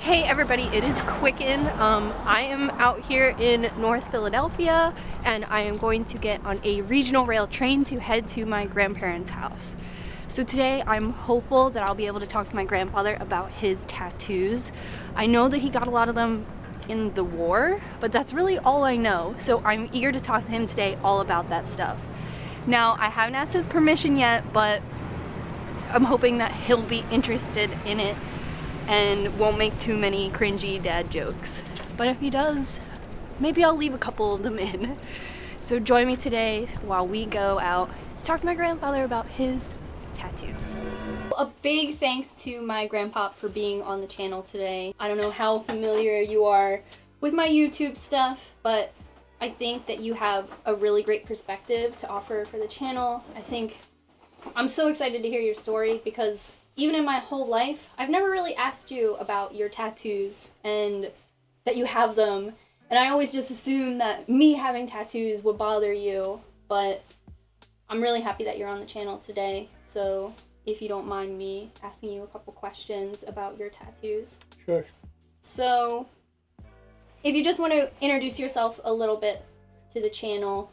Hey everybody, it is Quicken. I am out here in North Philadelphia and I am going to get on a regional rail train to head to my grandparents' house. So today I'm hopeful that I'll be able to talk to my grandfather about his tattoos. I know that he got a lot of them in the war, but that's really all I know. So I'm eager to talk to him today all about that stuff. Now, I haven't asked his permission yet, but I'm hoping that he'll be interested in it and won't make too many cringy dad jokes. But if he does, maybe I'll leave a couple of them in. So join me today while we go out to talk to my grandfather about his tattoos. A big thanks to my grandpa for being on the channel today. I don't know how familiar you are with my YouTube stuff, but I think that you have a really great perspective to offer for the channel. I'm so excited to hear your story because even in my whole life, I've never really asked you about your tattoos and that you have them. And I always just assumed that me having tattoos would bother you, but I'm really happy that you're on the channel today. So if you don't mind me asking you a couple questions about your tattoos. Sure. So if you just want to introduce yourself a little bit to the channel.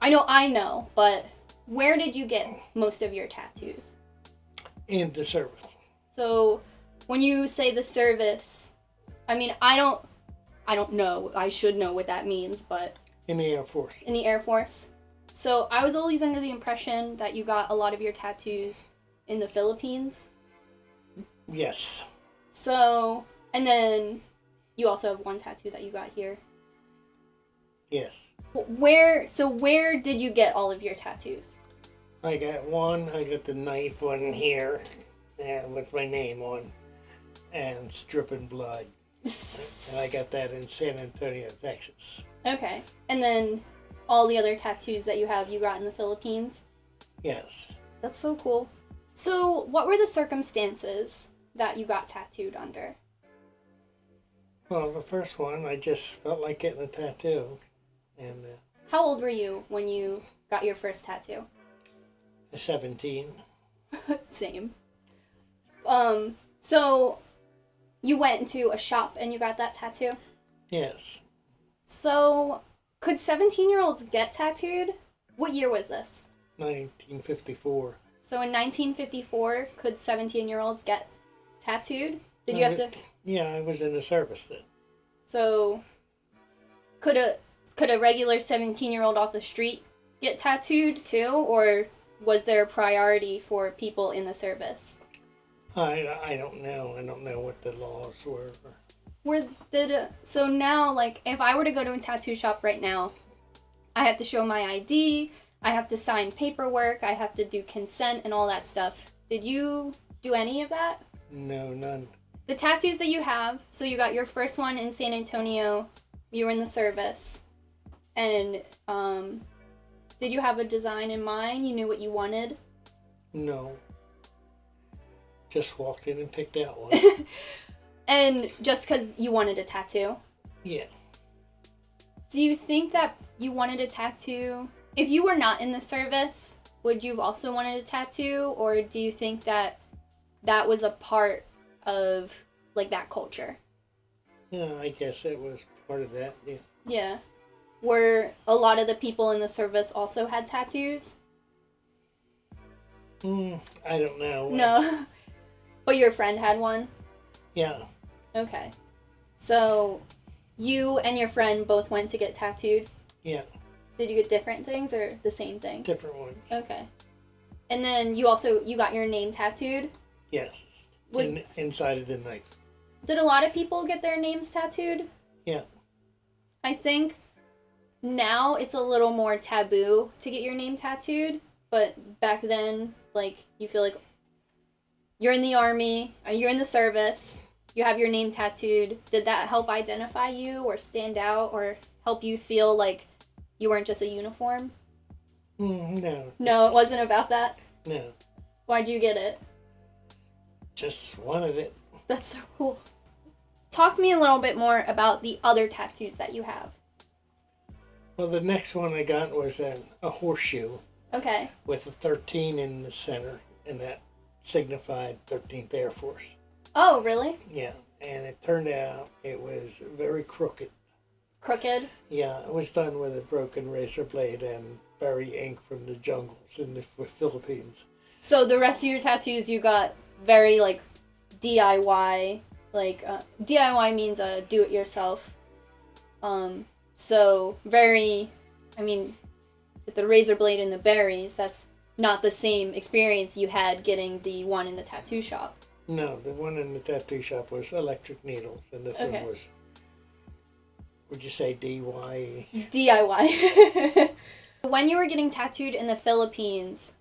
I know, but where did you get most of your tattoos? In the service. So when you say the service, I mean, I don't know. I should know what that means, but In the Air Force. In the Air Force. So I was always under the impression that you got a lot of your tattoos in the Philippines. Yes. So, and then you also have one tattoo that you got here. Yes. Where did you get all of your tattoos? I got the knife one here, and with my name on, and dripping blood. And I got that in San Antonio, Texas. Okay. And then all the other tattoos that you have, you got in the Philippines? Yes. That's so cool. So what were the circumstances that you got tattooed under? Well, the first one, I just felt like getting a tattoo. And How old were you when you got your first tattoo? 17. Same. So you went into a shop and you got that tattoo? Yes. So could 17-year-olds get tattooed? What year was this? 1954. So in 1954, could 17-year-olds get tattooed? Did you have to? Yeah, I was in the service then. So could a regular 17-year-old off the street get tattooed too, or was there a priority for people in the service? I don't know. I don't know what the laws were. So now, like, if I were to go to a tattoo shop right now, I have to show my ID, I have to sign paperwork, I have to do consent and all that stuff. Did you do any of that? No, none. The tattoos that you have, so you got your first one in San Antonio, you were in the service, and did you have a design in mind? You knew what you wanted? No. Just walked in and picked out one. And just because you wanted a tattoo? Yeah. Do you think that you wanted a tattoo? If you were not in the service, would you have also wanted a tattoo? Or do you think that that was a part of, like, that culture? Yeah, I guess it was part of that, yeah. Yeah. Were a lot of the people in the service also had tattoos? I don't know. No. But your friend had one? Yeah. Okay. So you and your friend both went to get tattooed? Yeah. Did you get different things or the same thing? Different ones. Okay. And then you got your name tattooed? Yes. Inside of the knife. Did a lot of people get their names tattooed? Yeah. I think now it's a little more taboo to get your name tattooed, but back then, like, you feel like you're in the army, or you're in the service, you have your name tattooed. Did that help identify you or stand out or help you feel like you weren't just a uniform? No. No, it wasn't about that? No. Why'd you get it? Just wanted it. That's so cool. Talk to me a little bit more about the other tattoos that you have. Well, the next one I got was a horseshoe. Okay. With a 13 in the center, and that signified 13th Air Force. Oh, really? Yeah. and it turned out it was very crooked. Crooked? Yeah, it was done with a broken razor blade and berry ink from the jungles in the Philippines. So the rest of your tattoos you got very like DIY, like DIY means do it yourself. So very, I mean, with the razor blade and the berries, that's not the same experience you had getting the one in the tattoo shop. No, the one in the tattoo shop was electric needles, and this one was, would you say DIY? DIY. When you were getting tattooed in the Philippines,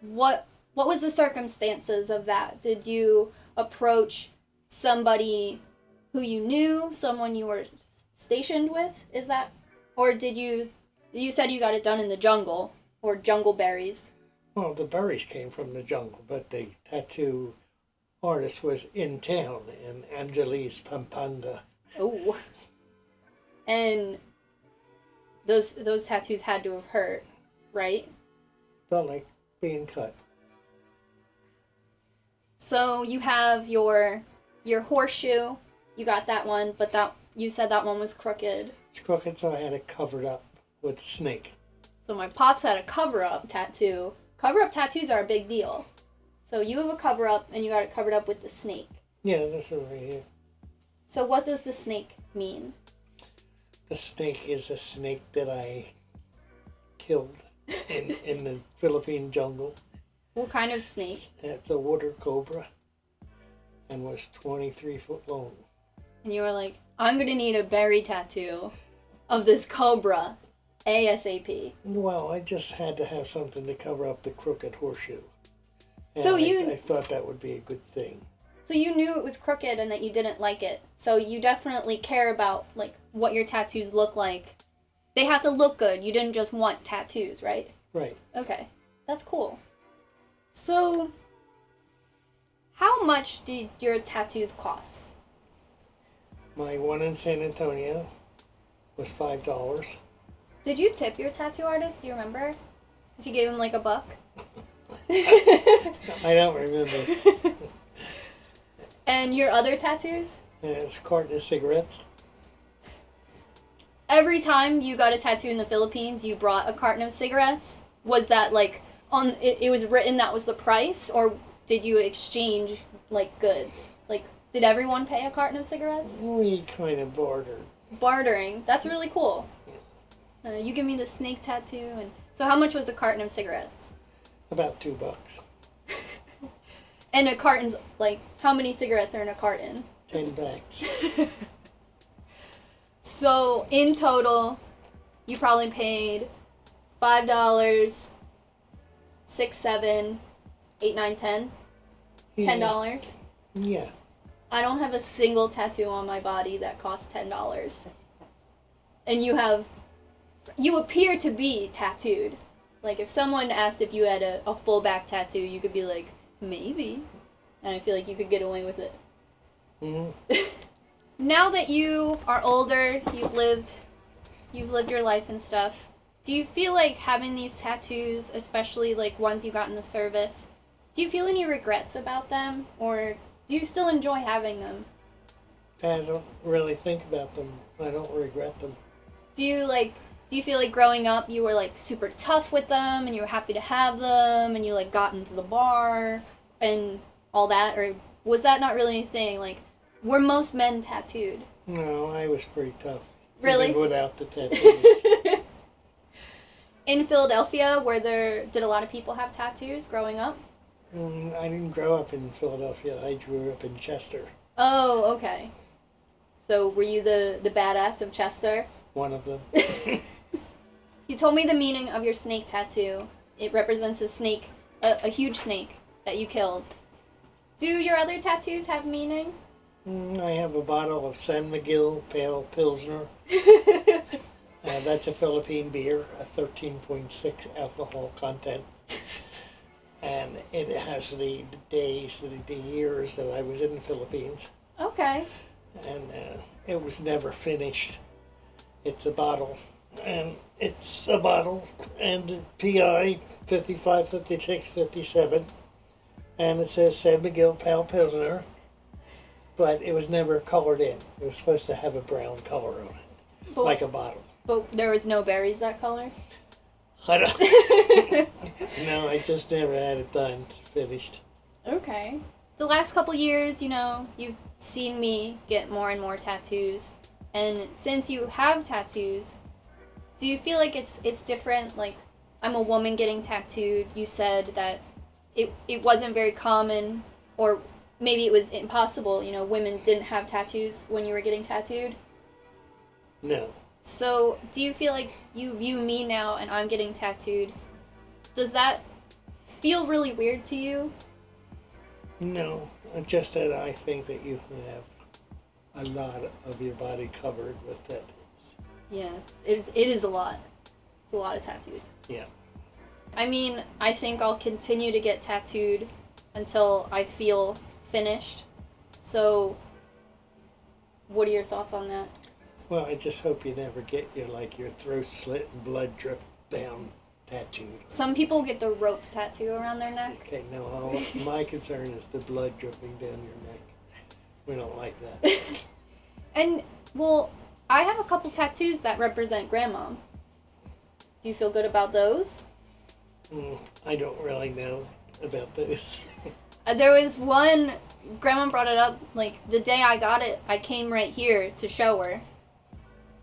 what was the circumstances of that? Did you approach somebody who you knew, someone you were stationed with? Is that, or did you said you got it done in the jungle or jungle berries? Well, the berries came from the jungle, but the tattoo artist was in town in Angeles, Pampanga. Oh. And those tattoos had to have hurt, right? Felt like being cut. So you have your horseshoe, you got that one, but that you said that one was crooked. It's crooked, so I had it covered up with a snake. So my pops had a cover-up tattoo. Cover-up tattoos are a big deal. So you have a cover-up, and you got it covered up with the snake. Yeah, that's over here. So what does the snake mean? The snake is a snake that I killed in the Philippine jungle. What kind of snake? It's a water cobra and was 23 foot long. And you were like, I'm going to need a berry tattoo of this cobra ASAP. Well, I just had to have something to cover up the crooked horseshoe. And So I thought that would be a good thing. So you knew it was crooked and that you didn't like it. So you definitely care about like what your tattoos look like. They have to look good. You didn't just want tattoos, right? Right. Okay. That's cool. So how much did your tattoos cost? My one in San Antonio was $5. Did you tip your tattoo artist? Do you remember? If you gave him like $1? I don't remember. And your other tattoos? It's a carton of cigarettes. Every time you got a tattoo in the Philippines, you brought a carton of cigarettes? Was that like on it was written that was the price, or did you exchange like goods? Like did everyone pay a carton of cigarettes? We kind of bartered. Bartering. That's really cool. You give me the snake tattoo, and so how much was a carton of cigarettes? About $2. And a carton's like how many cigarettes are in a carton? 10 bucks. So in total, you probably paid $5, 6, 7, 8, 9, 10. $10. Yeah. I don't have a single tattoo on my body that costs $10. And you appear to be tattooed. Like if someone asked if you had a full back tattoo, you could be like, maybe. And I feel like you could get away with it. Mm-hmm. Now that you are older, you've lived your life and stuff, do you feel like having these tattoos, especially like ones you got in the service, do you feel any regrets about them, or do you still enjoy having them? I don't really think about them. I don't regret them. Do you feel like growing up you were like super tough with them and you were happy to have them and you like got into the bar and all that, or was that not really a thing? Like, were most men tattooed? No, I was pretty tough. Really? Even without the tattoos. In Philadelphia, did a lot of people have tattoos growing up? I didn't grow up in Philadelphia. I grew up in Chester. Oh, okay. So were you the badass of Chester? One of them. You told me the meaning of your snake tattoo. It represents a snake, a huge snake that you killed. Do your other tattoos have meaning? I have a bottle of San Miguel Pale Pilsner. That's a Philippine beer, a 13.6 alcohol content. And it has the days, the years that I was in the Philippines. Okay. And it was never finished. It's a bottle. And it's a bottle. And the PI 55, 56, 57. And it says San Miguel Pale Pilsner. but it was never colored in. It was supposed to have a brown color on it, But, like a bottle. but there was no berries that color? I don't. No, I just never had it done, finished. Okay. The last couple years, you've seen me get more and more tattoos. And since you have tattoos, do you feel like it's different? Like, I'm a woman getting tattooed. You said that it wasn't very common, or maybe it was impossible. Women didn't have tattoos when you were getting tattooed. No. So, do you feel like you view me now and I'm getting tattooed? Does that feel really weird to you? No, just that I think that you have a lot of your body covered with tattoos. Yeah, it is a lot. It's a lot of tattoos. Yeah. I mean, I think I'll continue to get tattooed until I feel finished. So, what are your thoughts on that? Well, I just hope you never get your throat slit and blood drip down tattooed. Some people get the rope tattoo around their neck. Okay, no, my concern is the blood dripping down your neck. We don't like that. And, well, I have a couple tattoos that represent grandmom. Do you feel good about those? I don't really know about those. There was one, grandma brought it up, like, the day I got it, I came right here to show her.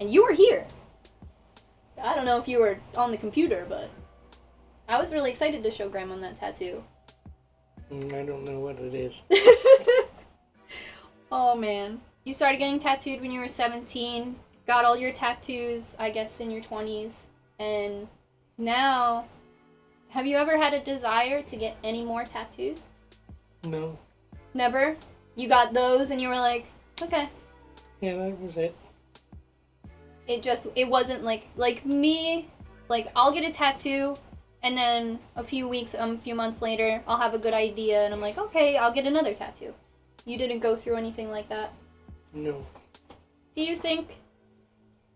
And you were here. I don't know if you were on the computer, but I was really excited to show grandma that tattoo. I don't know what it is. Oh, man. You started getting tattooed when you were 17, got all your tattoos, I guess, in your 20s, and now, have you ever had a desire to get any more tattoos? No. Never? You got those and you were like, okay. Yeah, that was it. It wasn't like me, like, I'll get a tattoo, and then a few months later, I'll have a good idea, and I'm like, okay, I'll get another tattoo. You didn't go through anything like that? No. Do you think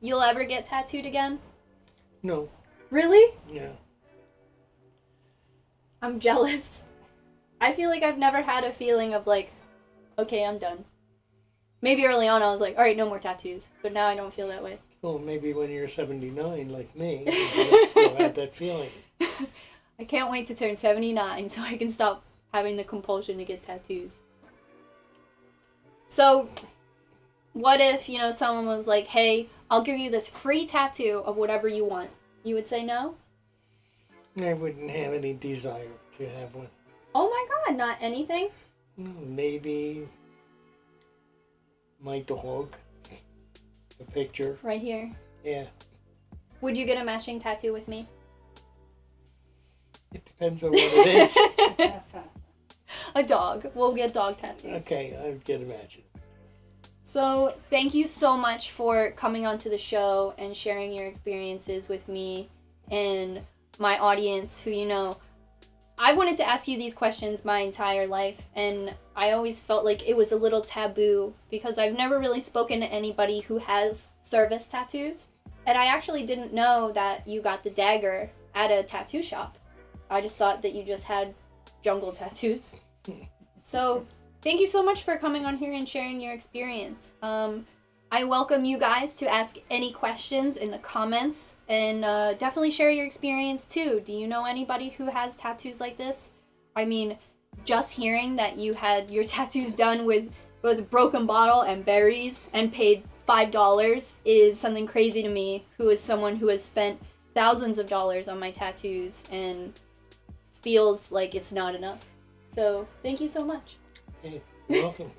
you'll ever get tattooed again? No. Really? Yeah. I'm jealous. I feel like I've never had a feeling of like, okay, I'm done. Maybe early on I was like, alright, no more tattoos. But now I don't feel that way. Well, maybe when you're 79, like me, you'll have that feeling. I can't wait to turn 79 so I can stop having the compulsion to get tattoos. So, what if, someone was like, hey, I'll give you this free tattoo of whatever you want. You would say no? I wouldn't have any desire to have one. Oh my god, not anything? No, maybe my dog. A picture. Right here. Yeah. Would you get a matching tattoo with me? It depends on what it is. A dog. We'll get dog tattoos. Okay, I would get a matching. So, thank you so much for coming onto the show and sharing your experiences with me and my audience who, I wanted to ask you these questions my entire life, and I always felt like it was a little taboo because I've never really spoken to anybody who has service tattoos. And I actually didn't know that you got the dagger at a tattoo shop. I just thought that you just had jungle tattoos. So, thank you so much for coming on here and sharing your experience. I welcome you guys to ask any questions in the comments, and definitely share your experience too. Do you know anybody who has tattoos like this? I mean, just hearing that you had your tattoos done with a broken bottle and berries and paid $5 is something crazy to me, who is someone who has spent thousands of dollars on my tattoos and feels like it's not enough. So, thank you so much. Hey, you're welcome.